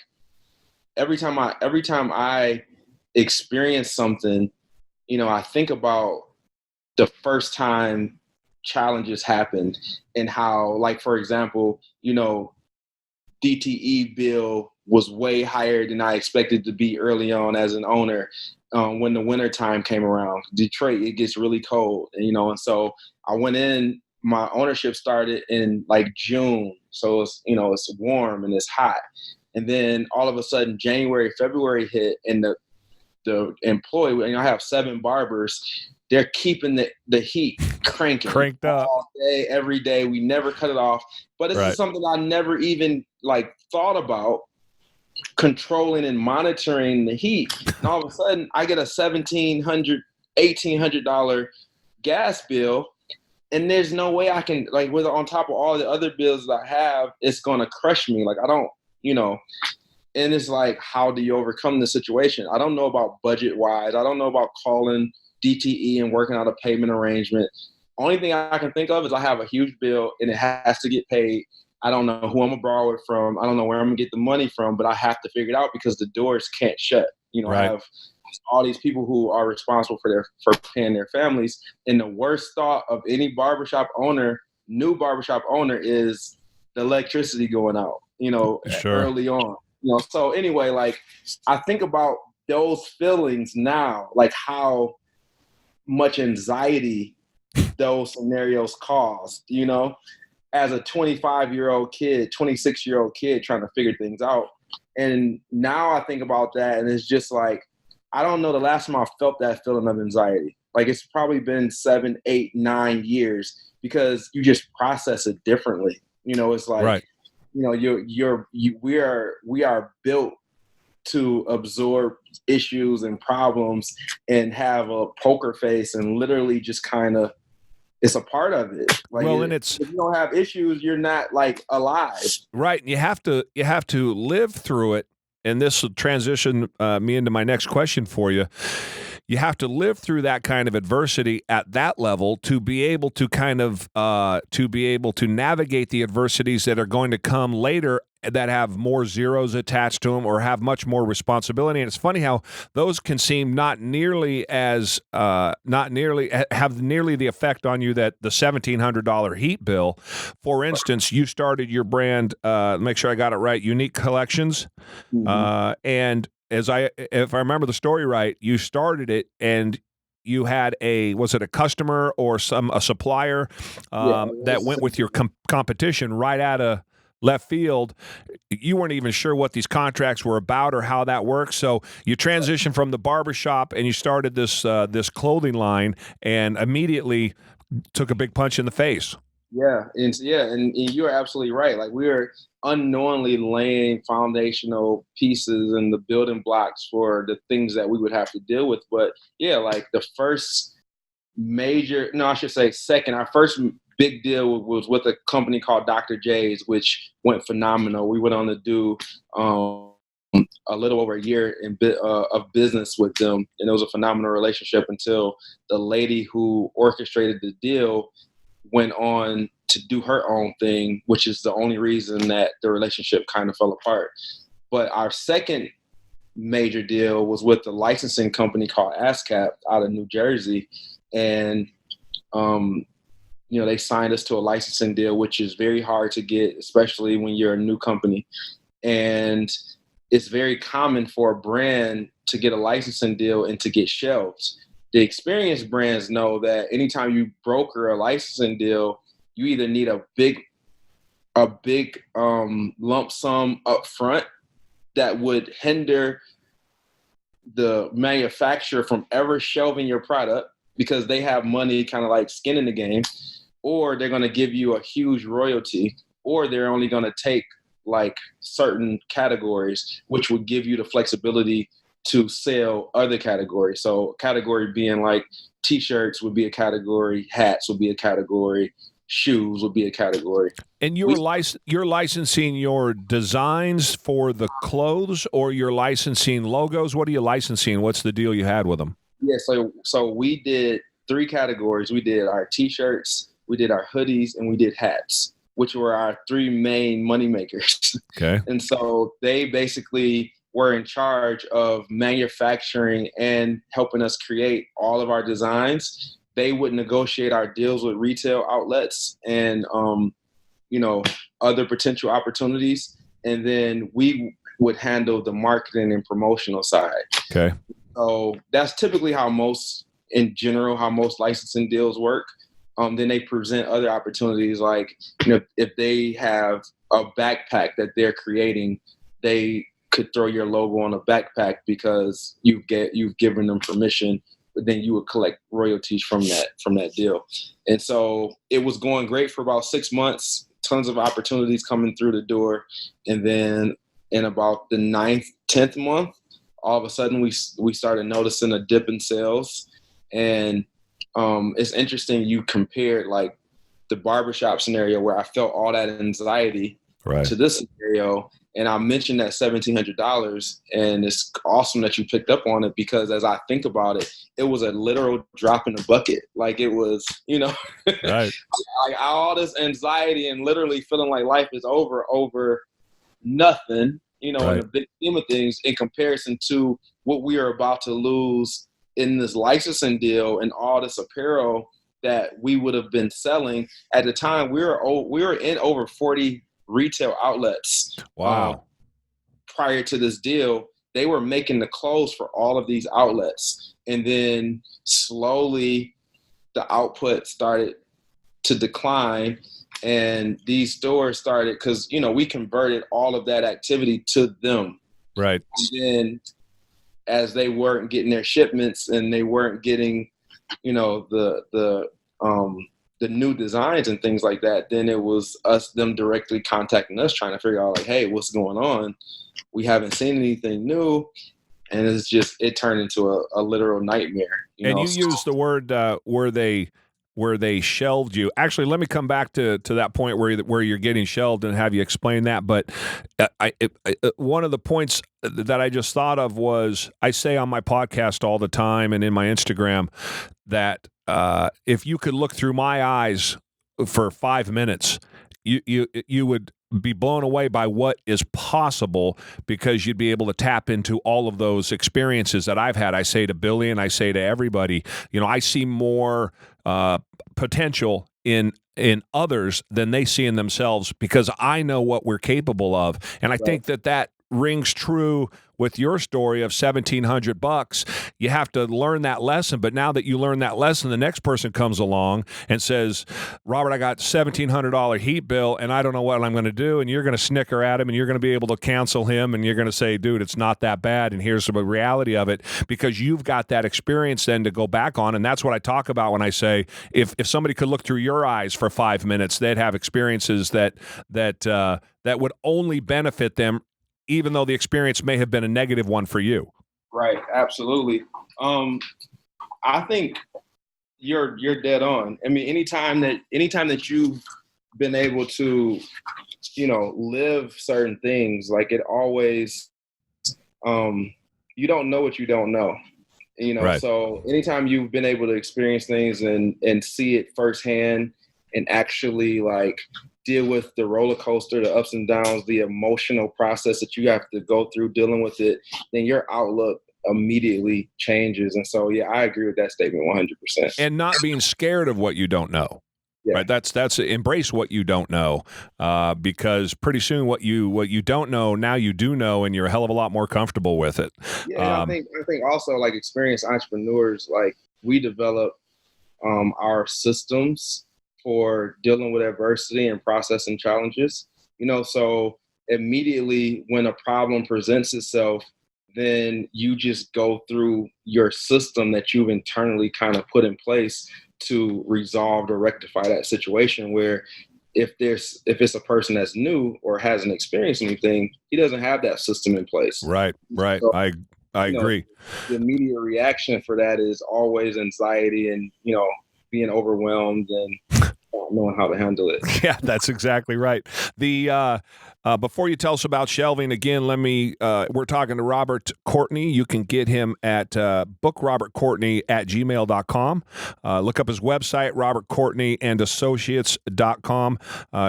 every time I experience something, I think about the first time challenges happened and how, like, for example, DTE bill was way higher than I expected to be early on as an owner. When the winter time came around, Detroit, it gets really cold, and so I went in. My ownership started in like June, so it's warm and it's hot, and then all of a sudden January, February hit, and the employee, I have 7 barbers. They're keeping the heat cranked up all day, every day. We never cut it off. But this is something I never even thought about, controlling and monitoring the heat. And all of a sudden I get a $1,700, $1,800 gas bill. And there's no way I can, with on top of all the other bills that I have, it's going to crush me. I don't, and it's how do you overcome the situation? I don't know about budget wise. I don't know about calling DTE and working out a payment arrangement. Only thing I can think of is I have a huge bill and it has to get paid. I don't know who I'm going to borrow it from. I don't know where I'm going to get the money from, but I have to figure it out because the doors can't shut. I have all these people who are responsible for paying their families. And the worst thought of any new barbershop owner is the electricity going out, early on. So anyway, I think about those feelings now, how much anxiety those scenarios caused, as a 25-year-old kid, 26-year-old kid trying to figure things out. And now I think about that and it's just I don't know the last time I felt that feeling of anxiety. It's probably been 7, 8, 9 years because you just process it differently. It's we are built to absorb issues and problems and have a poker face and literally just kind of, it's a part of it. And if you don't have issues, you're not alive. Right. And you have to live through it. And this will transition me into my next question for you. You have to live through that kind of adversity at that level to be able to navigate the adversities that are going to come later that have more zeros attached to them or have much more responsibility. And it's funny how those can seem have nearly the effect on you that the $1,700 heat bill. For instance, you started your brand, make sure I got it right, Uneek Collections. Mm-hmm. And if I remember the story right, you started it and you had was it a customer or a supplier that went with your competition right out of left field. You weren't even sure what these contracts were about or how that works. So you transitioned from the barbershop and you started this clothing line and immediately took a big punch in the face. Yeah, and you're absolutely right. We were unknowingly laying foundational pieces and the building blocks for the things that we would have to deal with. But yeah, the first second, our first big deal was with a company called Dr. J's, which went phenomenal. We went on to do a little over a year of business with them, and it was a phenomenal relationship until the lady who orchestrated the deal went on to do her own thing, which is the only reason that the relationship kind of fell apart. But our second major deal was with a licensing company called ASCAP out of New Jersey. And, they signed us to a licensing deal, which is very hard to get, especially when you're a new company. And it's very common for a brand to get a licensing deal and to get shelves. The experienced brands know that anytime you broker a licensing deal, you either need a big lump sum up front that would hinder the manufacturer from ever shelving your product because they have money kind of skin in the game, or they're going to give you a huge royalty, or they're only going to take certain categories, which would give you the flexibility to sell other categories. So category being t-shirts would be a category, hats would be a category, shoes would be a category. And you're licensing your designs for the clothes, or you're licensing logos? What are you licensing? What's the deal you had with them? Yeah, so we did 3 categories. We did our t-shirts, we did our hoodies, and we did hats, which were our 3 main money makers. Okay. And so they basically were in charge of manufacturing and helping us create all of our designs. They would negotiate our deals with retail outlets and, other potential opportunities. And then we would handle the marketing and promotional side. Okay. So that's typically how most licensing deals work. Then they present other opportunities, like, if they have a backpack that they're creating, they could throw your logo on a backpack because you've given them permission, but then you would collect royalties from that deal. And so it was going great for about 6 months, tons of opportunities coming through the door. And then in about the 9th, 10th month, all of a sudden we started noticing a dip in sales. And it's interesting, you compared like the barbershop scenario where I felt all that anxiety to this scenario. And I mentioned that $1,700, and it's awesome that you picked up on it, because as I think about it, it was a literal drop in the bucket. Like, it was, Right. like all this anxiety and literally feeling like life is over nothing, in the big scheme of things, in comparison to what we are about to lose in this licensing deal and all this apparel that we would have been selling. At the time, we were in over 40 retail outlets. Wow. Prior to this deal, they were making the clothes for all of these outlets. And then slowly the output started to decline, and these stores started, because, we converted all of that activity to them. Right. And then as they weren't getting their shipments and they weren't getting, the new designs and things like that, then it was them directly contacting us, trying to figure out, like, hey, what's going on? We haven't seen anything new. And it turned into a literal nightmare. You used the word where they shelved you. Actually, let me come back to that point where you're getting shelved and have you explain that. But one of the points that I just thought of was, I say on my podcast all the time and in my Instagram that if you could look through my eyes for 5 minutes, you would be blown away by what is possible, because you'd be able to tap into all of those experiences that I've had. I say to Billy and I say to everybody, I see more potential in others than they see in themselves, because I know what we're capable of. And I think that rings true with your story of $1,700. You have to learn that lesson. But now that you learn that lesson, the next person comes along and says, Robert, I got $1,700 heat bill and I don't know what I'm going to do. And you're going to snicker at him and you're going to be able to counsel him and you're going to say, dude, it's not that bad. And here's the reality of it, because you've got that experience then to go back on. And that's what I talk about when I say, if somebody could look through your eyes for 5 minutes, they'd have experiences that would only benefit them, even though the experience may have been a negative one for you. Right. Absolutely. I think you're dead on. I mean, anytime that you've been able to, live certain things, like, it always, you don't know what you don't know, Right. So anytime you've been able to experience things and see it firsthand and actually, like, deal with the roller coaster, the ups and downs, the emotional process that you have to go through dealing with it, then your outlook immediately changes. And so, yeah, I agree with that statement 100%. And not being scared of what you don't know. Yeah. Right. That's embrace what you don't know, because pretty soon what you don't know, now you do know, and you're a hell of a lot more comfortable with it. Yeah, and I think also, like, experienced entrepreneurs, like, we develop our systems for dealing with adversity and processing challenges. So immediately when a problem presents itself, then you just go through your system that you've internally kind of put in place to resolve or rectify that situation, where if it's a person that's new or hasn't experienced anything, he doesn't have that system in place. Right. So, I agree. The immediate reaction for that is always anxiety and, being overwhelmed and not knowing how to handle it. Yeah, that's exactly right. Before you tell us about shelving, again, we're talking to Robert Courtney. You can get him at bookrobertcourtney@gmail.com. Look up his website, robertcourtneyandassociates.com.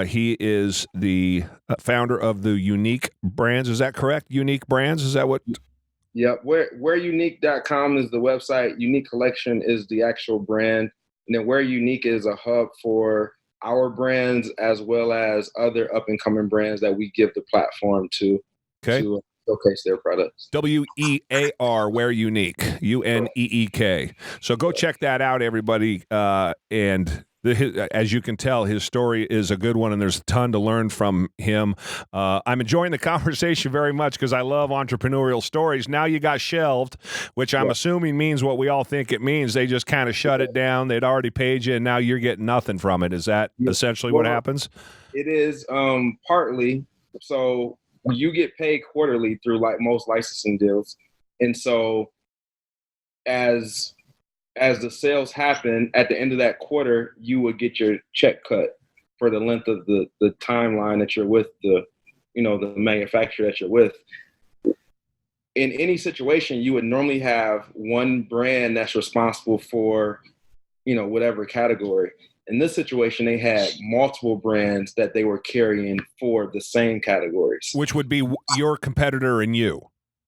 He is the founder of the Uneek Brands. Is that correct? Uneek Brands? Is that what? Yeah, where Uneek.com is the website. Uneek Collection is the actual brand. And then Where Uneek is a hub for our brands as well as other up and coming brands that we give the platform to. Okay. To showcase their products. WEAR, Wear Unique, UNEEK. So go check that out, everybody. As you can tell, his story is a good one, and there's a ton to learn from him. I'm enjoying the conversation very much because I love entrepreneurial stories. Now you got shelved, which I'm assuming means what we all think it means. They just kind of shut it down. They'd already paid you, and now you're getting nothing from it. Is that essentially what happens? It is partly. So you get paid quarterly through like most licensing deals. And so as the sales happen at the end of that quarter, you would get your check cut for the length of the timeline that you're with the manufacturer that you're with. In any situation, you would normally have one brand that's responsible for, whatever category. In this situation, they had multiple brands that they were carrying for the same categories. Which would be your competitor and you.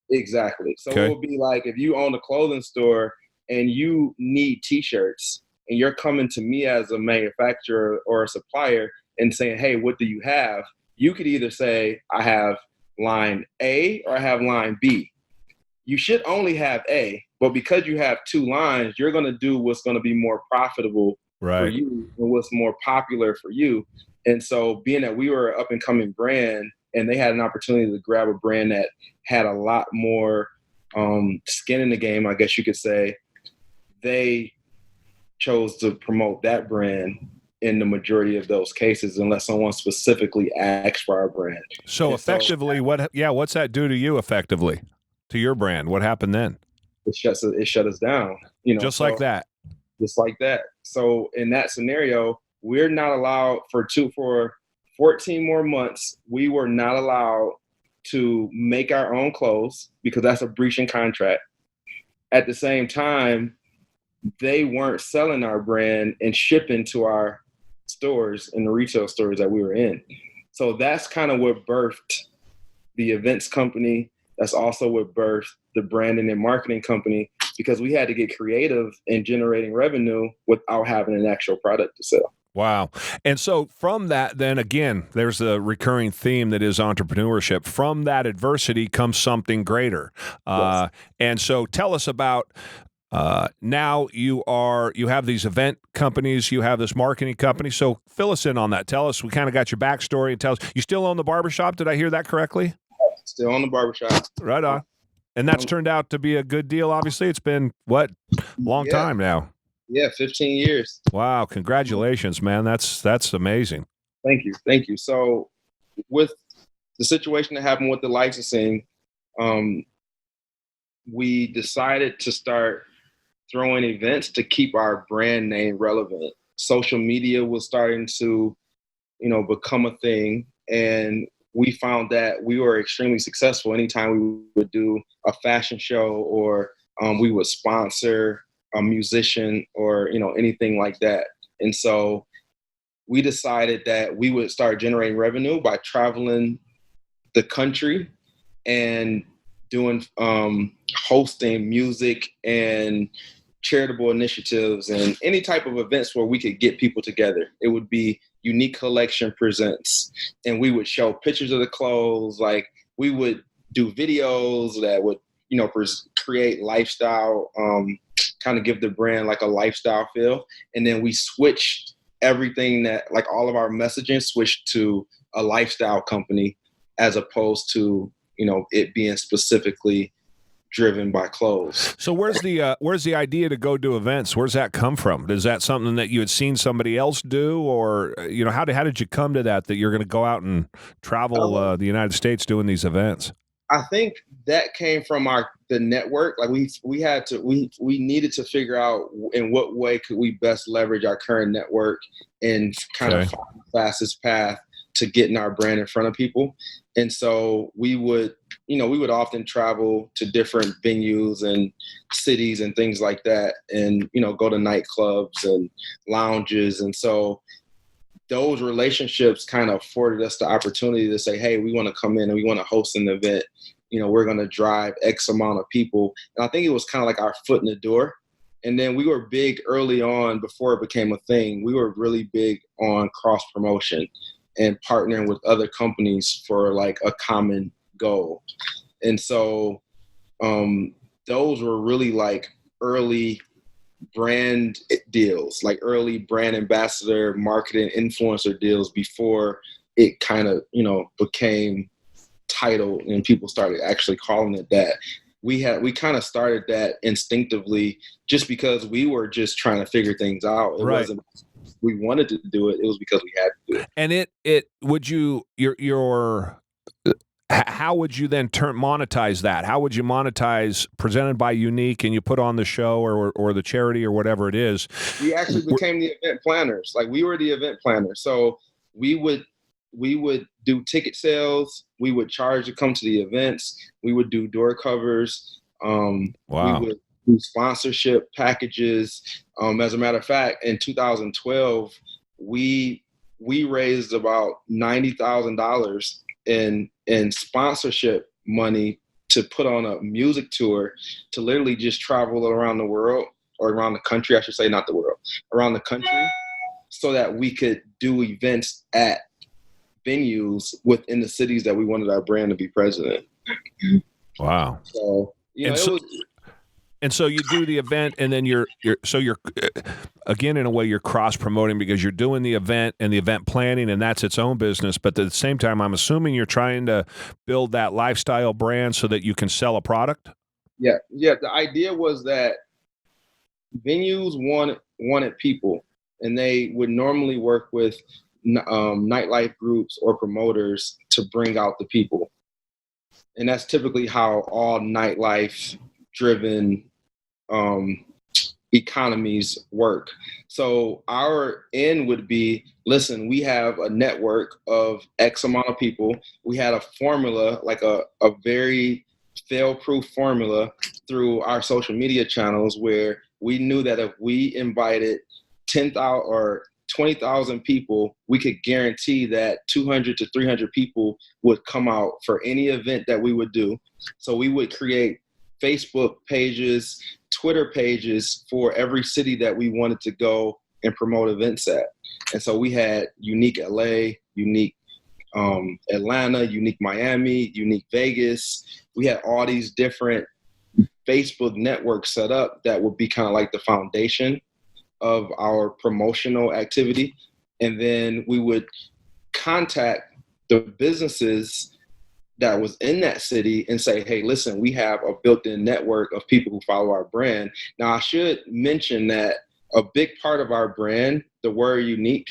Exactly. So it would be like if you own a clothing store and you need T-shirts and you're coming to me as a manufacturer or a supplier and saying, hey, what do you have? You could either say, I have line A or I have line B. You should only have A, but because you have two lines, you're going to do what's going to be more profitable for you and what's more popular for you. And so being that we were an up and coming brand and they had an opportunity to grab a brand that had a lot more skin in the game, I guess you could say, they chose to promote that brand in the majority of those cases, unless someone specifically asked for our brand. So and effectively, what's that do to you effectively, to your brand? What happened then? It shut us down. Just like that. Just like that. So in that scenario, we're not allowed for 14 more months. We were not allowed to make our own clothes because that's a breach in contract. At the same time, they weren't selling our brand and shipping to our stores and the retail stores that we were in. So that's kind of what birthed the events company. That's also what birthed the branding and marketing company, because we had to get creative in generating revenue without having an actual product to sell. Wow. And so from that, then again, there's a recurring theme that is entrepreneurship. From that adversity comes something greater. Yes. And so tell us about now you have these event companies, you have this marketing company. So fill us in on that. Tell us, we kind of got your backstory, and tell us, you still own the barbershop? Did I hear that correctly? Still on the barbershop. Right on. And that's turned out to be a good deal, obviously. It's been, long time now? Yeah, 15 years. Wow. Congratulations, man. That's amazing. Thank you. So with the situation that happened with the licensing, we decided to start throwing events to keep our brand name relevant. Social media was starting to, become a thing. And we found that we were extremely successful anytime we would do a fashion show or we would sponsor a musician or, anything like that. And so we decided that we would start generating revenue by traveling the country and doing hosting music and charitable initiatives and any type of events where we could get people together. It would be Uneek Collection Presents, and we would show pictures of the clothes. Like we would do videos that would, create lifestyle, kind of give the brand like a lifestyle feel. And then we switched everything that, like all of our messaging switched to a lifestyle company as opposed to, it being specifically driven by clothes. So where's the idea to go do events? Where's that come from? Is that something that you had seen somebody else do, or how did you come to that you're going to go out and travel the United States doing these events? I think that came from the network. Like we needed to figure out in what way could we best leverage our current network and kind of find the fastest path to getting our brand in front of people. And so we would often travel to different venues and cities and things like that, and, go to nightclubs and lounges. And so those relationships kind of afforded us the opportunity to say, hey, we want to come in and we want to host an event. We're going to drive X amount of people. And I think it was kind of like our foot in the door. And then we were big early on before it became a thing. We were really big on cross promotion and partnering with other companies for like a common goal. And so those were really like early brand deals, like early brand ambassador, marketing, influencer deals before it kind of, became titled and people started actually calling it that. We kind of started that instinctively just because we were just trying to figure things out. It wasn't we wanted to do it. It was because we had to do it. And it would you your how would you then monetize that? How would you monetize presented by Uneek and you put on the show or the charity or whatever it is? We actually became the event planners. Like we were the event planners. So we would do ticket sales. We would charge to come to the events. We would do door covers. Wow. We would do sponsorship packages. As a matter of fact, in 2012, we raised about $90,000 in sponsorship money to put on a music tour to literally just travel around the world, or around the country, I should say, not the world, around the country, so that we could do events at venues within the cities that we wanted our brand to be present in. Wow. So, and so you do the event, and then you're again, in a way, you're cross promoting because you're doing the event and the event planning, and that's its own business. But at the same time, I'm assuming you're trying to build that lifestyle brand so that you can sell a product. Yeah. The idea was that venues wanted people, and they would normally work with nightlife groups or promoters to bring out the people, and that's typically how all nightlife driven economies work. So our end would be, listen, we have a network of X amount of people. We had a formula, like a very fail-proof formula through our social media channels, where we knew that if we invited 10,000 or 20,000 people, we could guarantee that 200 to 300 people would come out for any event that we would do. So we would create Facebook pages, Twitter pages for every city that we wanted to go and promote events at. And so we had Uneek LA, Uneek Atlanta, Uneek Miami, Uneek Vegas. We had all these different Facebook networks set up that would be kind of like the foundation of our promotional activity. And then we would contact the businesses that was in that city and say, hey, listen, we have a built-in network of people who follow our brand. Now, I should mention that a big part of our brand, the word Uneek,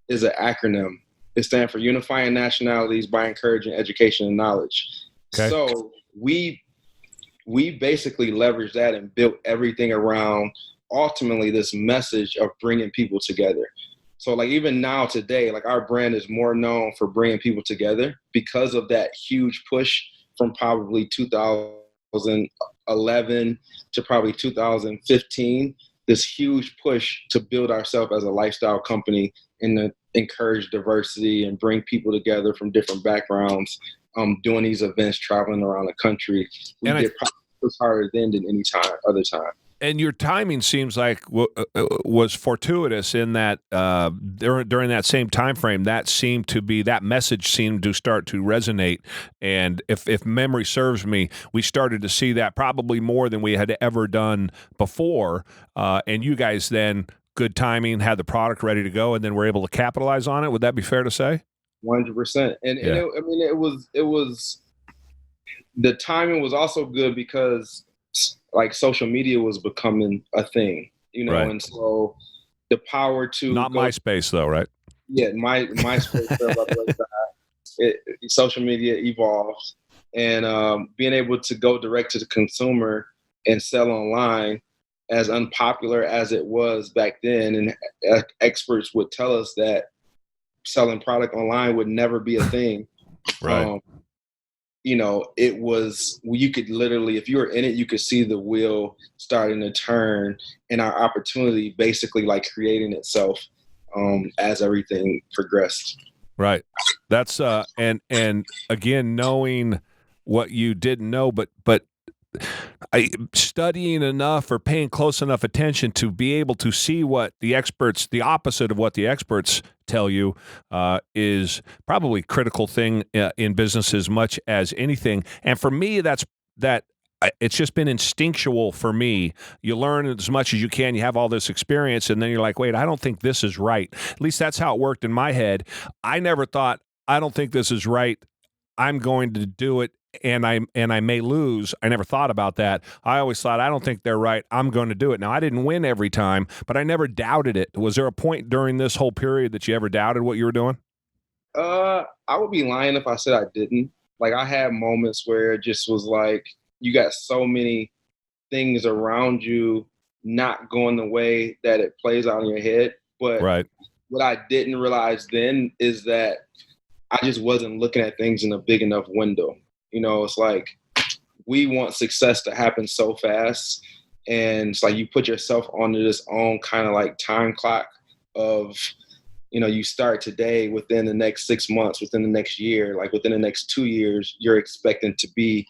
is an acronym. It stands for Unifying Nationalities by Encouraging Education and Knowledge. Okay. So we basically leveraged that and built everything around ultimately this message of bringing people together. So like even now today, like our brand is more known for bringing people together because of that huge push from probably 2011 to probably 2015, this huge push to build ourselves as a lifestyle company and to encourage diversity and bring people together from different backgrounds, doing these events, traveling around the country. We did probably harder then than any other time. And your timing seems like was fortuitous in that during that same time frame, that message seemed to start to resonate. And if memory serves me, we started to see that probably more than we had ever done before. And you guys then, good timing, had the product ready to go, and then were able to capitalize on it. Would that be fair to say? 100%. And it was the timing was also good because like social media was becoming a thing, right. And so the power to not MySpace though, right? Yeah, MySpace. Social media evolves, and being able to go direct to the consumer and sell online, as unpopular as it was back then, and experts would tell us that selling product online would never be a thing. Right. It was, you could literally, if you were in it, you could see the wheel starting to turn and our opportunity basically like creating itself as everything progressed. Right. That's and again, knowing what you didn't know, but studying enough or paying close enough attention to be able to see what the opposite of what the experts tell you, is probably a critical thing in business as much as anything. And for me, it's just been instinctual for me. You learn as much as you can. You have all this experience, and then you're like, wait, I don't think this is right. At least that's how it worked in my head. I never thought, I don't think this is right, I'm going to do it, and I may lose. I never thought about that. I always thought, I don't think they're right, I'm going to do it. Now, I didn't win every time, but I never doubted it. Was there a point during this whole period that you ever doubted what you were doing? I would be lying if I said I didn't. Like, I had moments where it just was like, you got so many things around you not going the way that it plays out in your head. But Right. what I didn't realize then is that I just wasn't looking at things in a big enough window. It's like we want success to happen so fast. And it's like you put yourself onto this own kind of like time clock of, you start today, within the next 6 months, within the next year, like within the next 2 years, you're expecting to be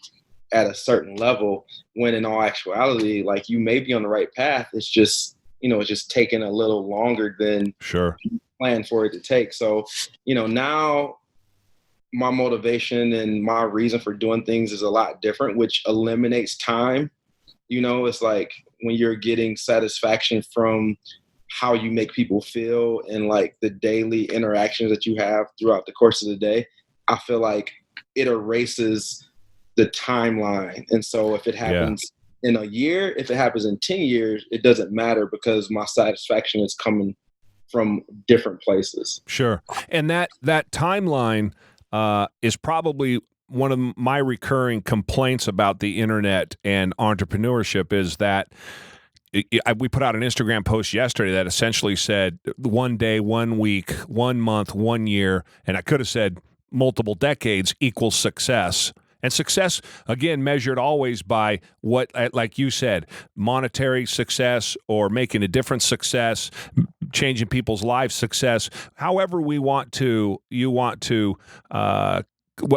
at a certain level, when in all actuality, like, you may be on the right path. It's just, it's just taking a little longer than Sure. you planned for it to take. So, now my motivation and my reason for doing things is a lot different, which eliminates time. It's like when you're getting satisfaction from how you make people feel and like the daily interactions that you have throughout the course of the day, I feel like it erases the timeline. And so if it happens in a year, if it happens in 10 years, it doesn't matter, because my satisfaction is coming from different places. Sure. And that timeline is probably one of my recurring complaints about the internet and entrepreneurship, is that we put out an Instagram post yesterday that essentially said 1 day, 1 week, 1 month, 1 year, and I could have said multiple decades equals success. And success, again, measured always by what, like you said, monetary success or making a difference success, changing people's lives success, however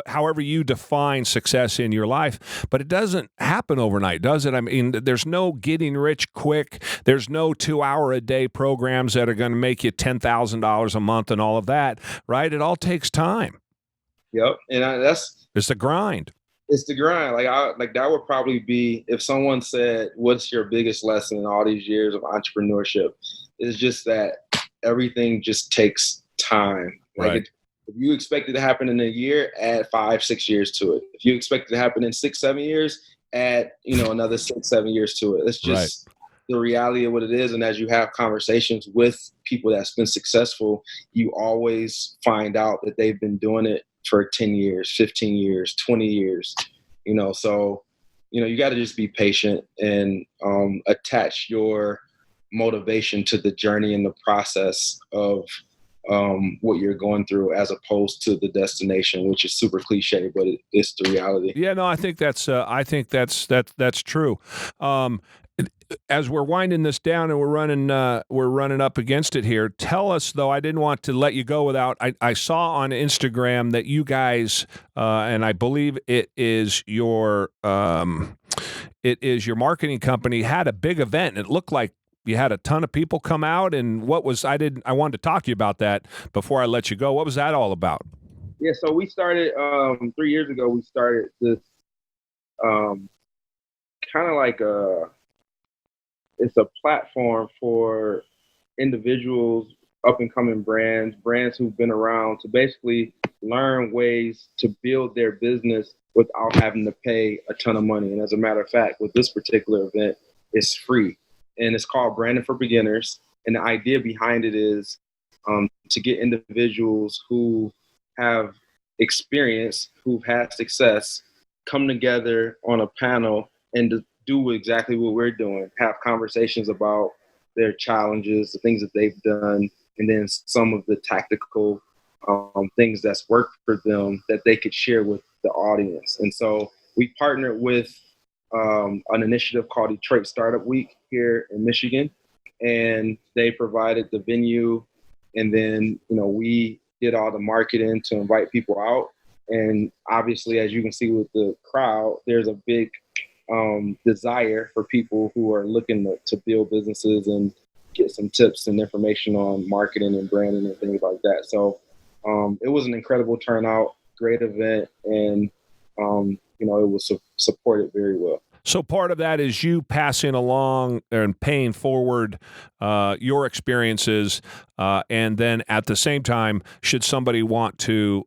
however you define success in your life. But it doesn't happen overnight, does it? I mean, there's no getting rich quick. There's no 2-hour-a-day programs that are going to make you $10,000 a month and all of that, right? It all takes time. Yep. And It's the grind. It's the grind. Like that would probably be, if someone said, what's your biggest lesson in all these years of entrepreneurship? It's just that everything just takes time. Like, Right. If you expect it to happen in a year, add 5-6 years to it. If you expect it to happen in 6-7 years, add, another 6-7 years to it. It's just the reality of what it is. And as you have conversations with people that's been successful, you always find out that they've been doing it for 10 years, 15 years, 20 years, so, you got to just be patient and attach your motivation to the journey and the process of what you're going through, as opposed to the destination, which is super cliche, but it's the reality. Yeah, no, I think that's true. As we're winding this down and we're running up against it here, tell us, though, I didn't want to let you go without, I saw on Instagram that you guys, and I believe it is your marketing company, had a big event. It looked like you had a ton of people come out, and I wanted to talk to you about that before I let you go. What was that all about? Yeah, so we started 3 years ago. We started this kind of like it's a platform for individuals, up and coming brands who've been around, to basically learn ways to build their business without having to pay a ton of money. And as a matter of fact, with this particular event, it's free. And it's called Branding for Beginners. And the idea behind it is to get individuals who have experience, who've had success, come together on a panel and to do exactly what we're doing, have conversations about their challenges, the things that they've done, and then some of the tactical things that's worked for them that they could share with the audience. And so we partnered with an initiative called Detroit Startup Week here in Michigan, and they provided the venue, and then we did all the marketing to invite people out. And obviously, as you can see with the crowd, there's a big desire for people who are looking to build businesses and get some tips and information on marketing and branding and things like that. So it was an incredible turnout, great event, and it was supported very well. So part of that is you passing along and paying forward your experiences, and then at the same time, should somebody want to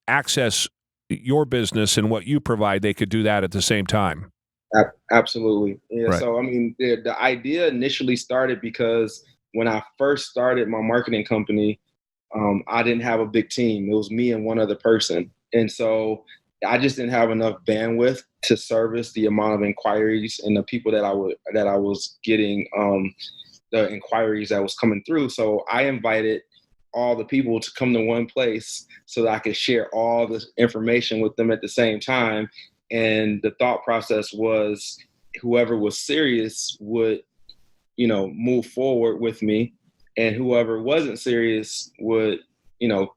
access your business and what you provide, they could do that at the same time. Absolutely. Yeah. Right. So, I mean, the idea initially started because when I first started my marketing company, I didn't have a big team. It was me and one other person. And so I just didn't have enough bandwidth to service the amount of inquiries and the people that I was getting, the inquiries that was coming through. So I invited all the people to come to one place so that I could share all the information with them at the same time. And the thought process was whoever was serious would, move forward with me, and whoever wasn't serious would,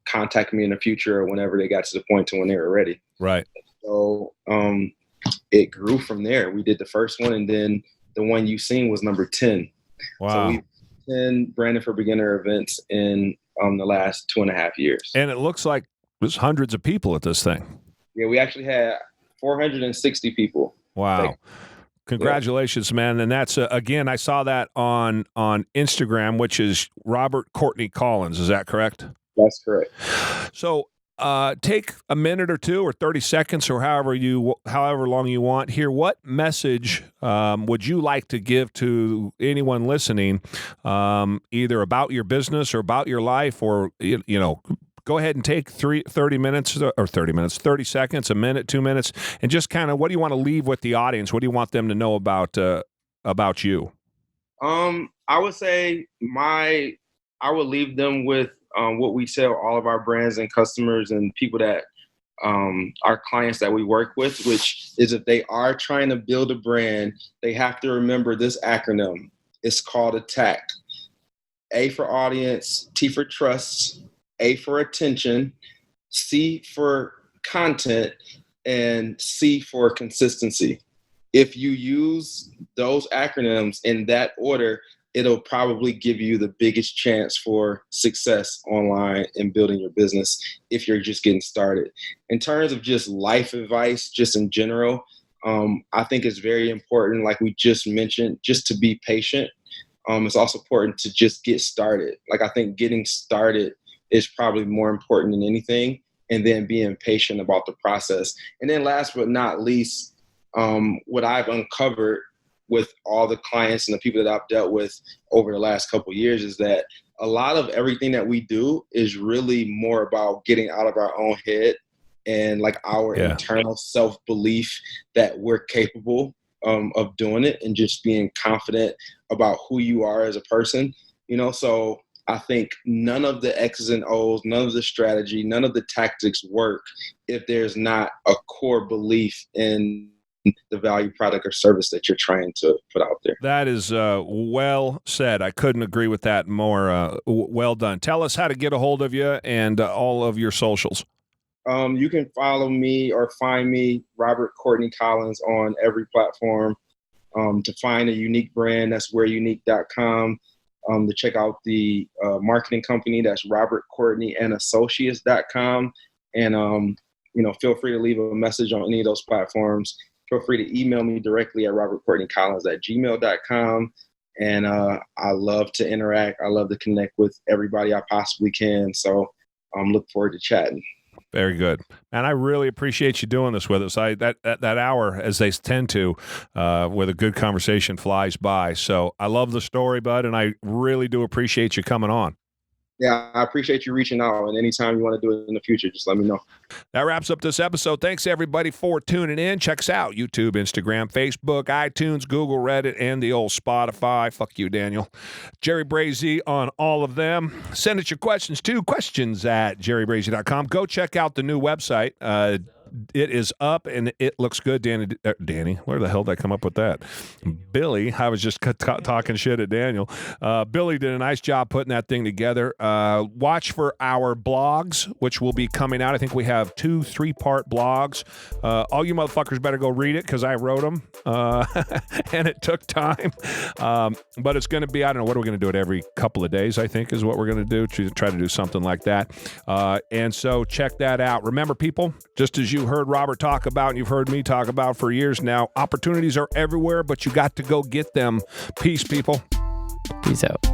contact me in the future or whenever they got to the point to when they were ready. Right. So it grew from there. We did the first one, and then the one you seen was number 10. Wow. So we 10 Branding for Beginner events in the last 2.5 years. And it looks like there's hundreds of people at this thing. Yeah, we actually had 460 people. Wow. Congratulations, man. And that's, again, I saw that on Instagram, which is Robert Courtney Collins. Is that correct? That's correct. So take a minute or two or 30 seconds or however long you want here. What message would you like to give to anyone listening, either about your business or about your life, or, go ahead and take 30 seconds, a minute, 2 minutes, and just kind of, what do you want to leave with the audience? What do you want them to know about you? I would say I would leave them with what we tell all of our brands and customers and people that our clients that we work with, which is if they are trying to build a brand, they have to remember this acronym. It's called ATTACK. A for audience, T for trust, A for attention, C for content, and C for consistency. If you use those acronyms in that order, it'll probably give you the biggest chance for success online and building your business if you're just getting started. In terms of just life advice, just in general, I think it's very important, like we just mentioned, just to be patient. It's also important to just get started. Like, I think getting started is probably more important than anything, and then being patient about the process. And then last but not least, what I've uncovered with all the clients and the people that I've dealt with over the last couple of years is that a lot of everything that we do is really more about getting out of our own head and like our internal self-belief that we're capable of doing it, and just being confident about who you are as a person, so I think none of the X's and O's, none of the strategy, none of the tactics work if there's not a core belief in the value, product, or service that you're trying to put out there. That is well said. I couldn't agree with that more. Well done. Tell us how to get a hold of you and all of your socials. You can follow me or find me, Robert Courtney Collins, on every platform. To find a Uneek brand, that's whereuneek.com. To check out the marketing company, that's Robert Courtney and Associates.com. And, feel free to leave a message on any of those platforms. Feel free to email me directly at robertcourtneycollins@gmail.com. And I love to interact. I love to connect with everybody I possibly can. So I'm looking forward to chatting. Very good. And I really appreciate you doing this with us. That hour, as they tend to, with a good conversation, flies by. So I love the story, bud, and I really do appreciate you coming on. Yeah, I appreciate you reaching out, and anytime you want to do it in the future, just let me know. That wraps up this episode. Thanks, everybody, for tuning in. Check us out: YouTube, Instagram, Facebook, iTunes, Google, Reddit, and the old Spotify. Fuck you, Daniel. Jerry Brazie on all of them. Send us your questions to questions@jerrybrazie.com. Go check out the new website, It is up and it looks good, Danny. Where the hell did I come up with that? Billy. I was just talking shit at Daniel. Billy did a nice job putting that thing together. Watch for our blogs, which will be coming out. I think we have 2 3-part blogs. All you motherfuckers better go read it because I wrote them, and it took time. But it's going to be, I don't know, what are we going to do it every couple of days, I think is what we're going to do, to try to do something like that. And so check that out. Remember, people, just as you heard Robert talk about and you've heard me talk about for years now, opportunities are everywhere, but you got to go get them. Peace, people. Peace out.